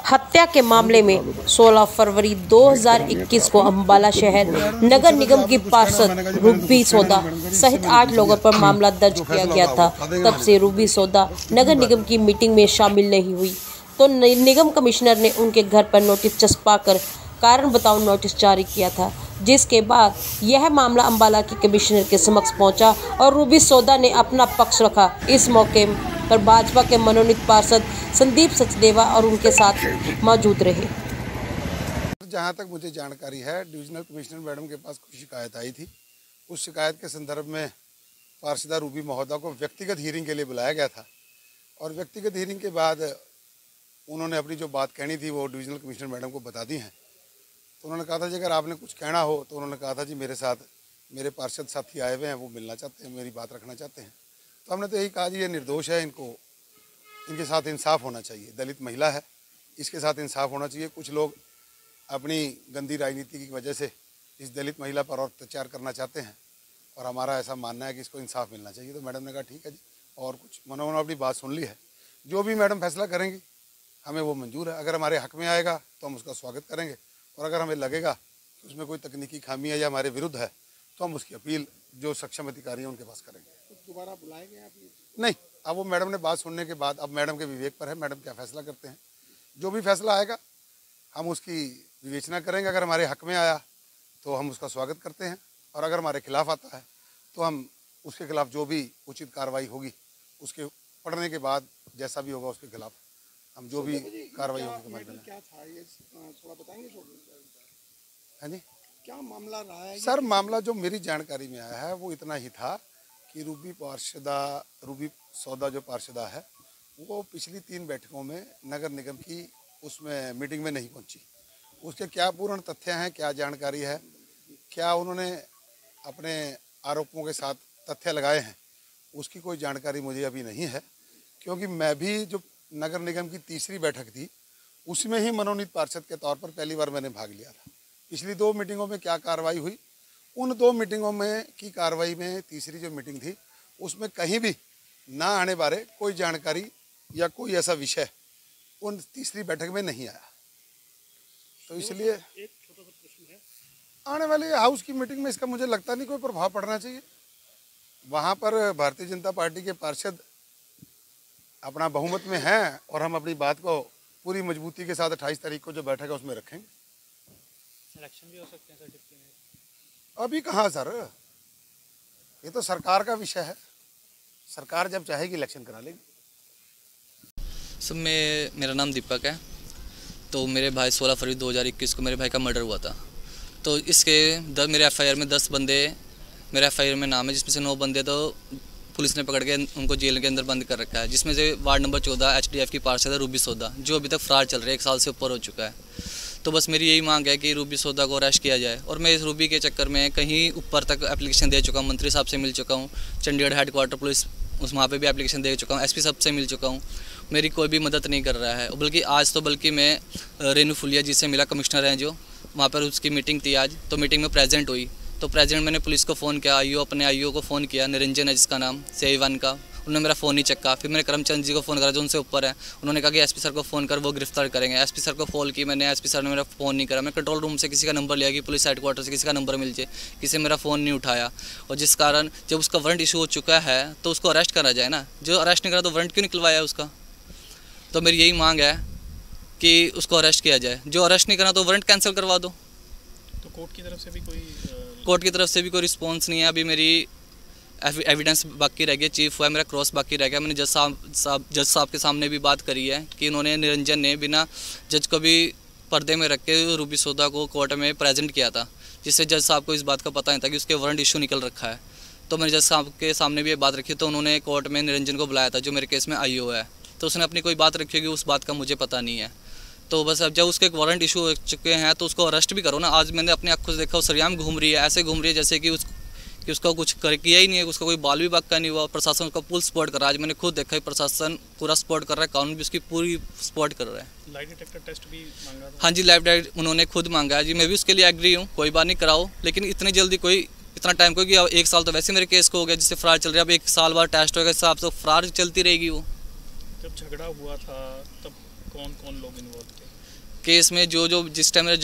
हत्या के मामले में 16 फरवरी 2021 को अम्बाला शहर नगर निगम की पार्षद रूबी सौदा सहित 8 लोगों पर मामला दर्ज किया गया था। तब से रूबी सौदा नगर निगम की मीटिंग में शामिल नहीं हुई तो निगम कमिश्नर ने उनके घर पर नोटिस चस्पाकर कारण बताओ नोटिस जारी किया था, जिसके बाद यह मामला अम्बाला के कमिश्नर के समक्ष पहुंचा और रूबी सौदा ने अपना पक्ष रखा। इस मौके पर भाजपा के मनोनीत पार्षद संदीप सचदेवा और उनके साथ मौजूद रहे। जहां तक मुझे जानकारी है, डिविजनल कमिश्नर मैडम के पास कुछ शिकायत आई थी। उस शिकायत के संदर्भ में पार्षदा रूबी महोदया को व्यक्तिगत हियरिंग के लिए बुलाया गया था और व्यक्तिगत हियरिंग के बाद उन्होंने अपनी जो बात कहनी थी वो डिविजनल कमिश्नर मैडम को बता दी है। तो उन्होंने कहा था जी अगर आपने कुछ कहना हो तो उन्होंने कहा था जी मेरे साथ मेरे पार्षद साथी आए हुए हैं, वो मिलना चाहते हैं, मेरी बात रखना चाहते हैं। तो हमने तो यही कहा जी ये निर्दोष है, इनके साथ इंसाफ होना चाहिए। दलित महिला है, इसके साथ इंसाफ होना चाहिए। कुछ लोग अपनी गंदी राजनीति की वजह से इस दलित महिला पर और अत्याचार करना चाहते हैं और हमारा ऐसा मानना है कि इसको इंसाफ मिलना चाहिए। तो मैडम ने कहा ठीक है जी, और कुछ उन्होंने अपनी बात सुन ली है। जो भी मैडम फैसला करेंगी हमें वो मंजूर है। अगर हमारे हक में आएगा तो हम उसका स्वागत करेंगे और अगर हमें लगेगा कि उसमें कोई तकनीकी खामी है या हमारे विरुद्ध है तो हम उसकी अपील जो सक्षम अधिकारी हैं उनके पास करेंगे। तो दोबारा बुलाएंगे आप? नहीं, अब वो मैडम ने बात सुनने के बाद अब मैडम के विवेक पर है, मैडम क्या फैसला करते हैं। जो भी फैसला आएगा हम उसकी विवेचना करेंगे। अगर हमारे हक में आया तो हम उसका स्वागत करते हैं और अगर हमारे खिलाफ आता है तो हम उसके खिलाफ जो भी उचित कार्रवाई होगी उसके पढ़ने के बाद जैसा भी होगा उसके खिलाफ हम जो भी कार्रवाई होगी। क्या था ये थोड़ा बताएंगे? हाँ जी, क्या मामला रहा है सर? मामला जो मेरी जानकारी में आया है वो इतना ही था कि रूबी सौदा जो पार्षदा है वो पिछली 3 बैठकों में नगर निगम की उसमें मीटिंग में नहीं पहुंची। उसके क्या पूर्ण तथ्य हैं, क्या जानकारी है, क्या उन्होंने अपने आरोपों के साथ तथ्य लगाए हैं, उसकी कोई जानकारी मुझे अभी नहीं है। क्योंकि मैं भी जो नगर निगम की तीसरी बैठक थी उसमें ही मनोनीत पार्षद के तौर पर पहली बार मैंने भाग लिया था। पिछली 2 मीटिंगों में क्या कार्रवाई हुई, उन 2 मीटिंगों में की कार्रवाई में तीसरी जो मीटिंग थी उसमें कहीं भी ना आने बारे कोई जानकारी या कोई ऐसा विषय उन तीसरी बैठक में नहीं आया। तो इसलिए एक छोटा सा प्रश्न है, आने वाली हाउस की मीटिंग में इसका मुझे लगता नहीं कोई प्रभाव पड़ना चाहिए। वहाँ पर भारतीय जनता पार्टी के पार्षद अपना बहुमत में हैं और हम अपनी बात को पूरी मजबूती के साथ 28 तारीख को जो बैठक है उसमें रखेंगे। सिलेक्शन भी हो सकते हैं सर डिप्टी में? अभी कहाँ सर, ये तो सरकार का विषय है। सरकार जब चाहेगी इलेक्शन करा लेगी। सब मेरा नाम दीपक है। तो मेरे भाई 16 फरवरी 2021 को मेरे भाई का मर्डर हुआ था। तो इसके मेरे एफआईआर में 10 बंदे मेरे एफआईआर में नाम है, जिसमें से 9 बंदे तो पुलिस ने पकड़ के उनको जेल के अंदर बंद कर रखा है, जिसमें से वार्ड नंबर 14 एचडीएफ की पार्षद है रूबी सौदा, जो अभी तक फरार चल रहा है, 1 साल से ऊपर हो चुका है। तो बस मेरी यही मांग है कि रूबी सौदा को अरेस्ट किया जाए। और मैं इस रूबी के चक्कर में कहीं ऊपर तक एप्लीकेशन दे चुका हूँ, मंत्री साहब से मिल चुका हूँ, चंडीगढ़ हेडक्वार्टर पुलिस वहाँ पे भी एप्लीकेशन दे चुका हूँ, एसपी साहब से मिल चुका हूँ। मेरी कोई भी मदद नहीं कर रहा है। बल्कि आज मैं रेनू फुलिया जी से मिला, कमिश्नर हैं जो वहाँ पर, उसकी मीटिंग थी आज। तो मीटिंग में प्रेजेंट हुई तो मैंने पुलिस को फ़ोन किया, अपने आईओ को फ़ोन किया, निरंजन है जिसका नाम, CI1 का। उन्होंने मेरा फ़ोन नहीं चक्का। फिर मैंने करमचंद जी को फ़ोन करा जो उनसे ऊपर है, उन्होंने कहा कि एसपी सर को फ़ोन कर, वो गिरफ्तार करेंगे। एसपी सर को कॉल की मैंने, एसपी सर ने मेरा फ़ोन नहीं करा। मैं कंट्रोल रूम से किसी का नंबर लिया कि पुलिस हेडक्वार्टर से किसी का नंबर मिल जाए, किसी मेरा फ़ोन नहीं उठाया। और जिस कारण जब उसका वारंट इशू हो चुका है तो उसको अरेस्ट करा जाए ना। जो अरेस्ट नहीं करा तो वारंट क्यों निकलवाया उसका? तो मेरी यही मांग है कि उसको अरेस्ट किया जाए। जो अरेस्ट नहीं करा तो वारंट कैंसिल करवा दो। तो कोर्ट की तरफ से भी कोई रिस्पॉन्स नहीं है। अभी मेरी एविडेंस बाकी रह गया, चीफ हुआ है, मेरा क्रॉस बाकी रह गया। मैंने जज साहब के सामने भी बात करी है कि उन्होंने, निरंजन ने बिना जज को भी पर्दे में रख के रूबी सौदा को कोर्ट में प्रेजेंट किया था, जिससे जज साहब को इस बात का पता नहीं था कि उसके वारंट इशू निकल रखा है। तो मैंने जज साहब के सामने भी ये बात रखी, तो उन्होंने कोर्ट में निरंजन को बुलाया था जो मेरे केस में आईओ है। तो उसने अपनी कोई बात रखी होगी, उस बात का मुझे पता नहीं है। तो बस अब जब उसके एक वारंट इशू हो चुके हैं तो उसको अरेस्ट भी करो ना। आज मैंने अपनी आँखों से देखा, वो सरियाम घूम रही है, ऐसे घूम रही है जैसे कि उसका कुछ किया ही नहीं है, उसका कोई बाल भी बाका नहीं हुआ। प्रशासन उसका फुल सपोर्ट कर रहा है। आज मैंने खुद देखा है, प्रशासन पूरा सपोर्ट कर रहा है, कानून भी उसकी पूरी सपोर्ट कर रहा है। लाइट डिटेक्टर टेस्ट भी मांगा था? हाँ जी, लाइव डायरेक्ट उन्होंने खुद मांगा है जी। मैं भी उसके लिए एग्री हूँ, कोई बात नहीं, कराओ। लेकिन इतनी जल्दी कोई इतना टाइम क्योंकि 1 साल तो वैसे मेरे केस को हो गया जिससे फरार चल रहा है। अब 1 साल बाद टेस्ट होगा, इस हिसाब से फरार चलती रहेगी वो। जब झगड़ा हुआ था तब कौन कौन लोग इन्वॉल्व थे? केस में जो जो जिस टाइम मेरा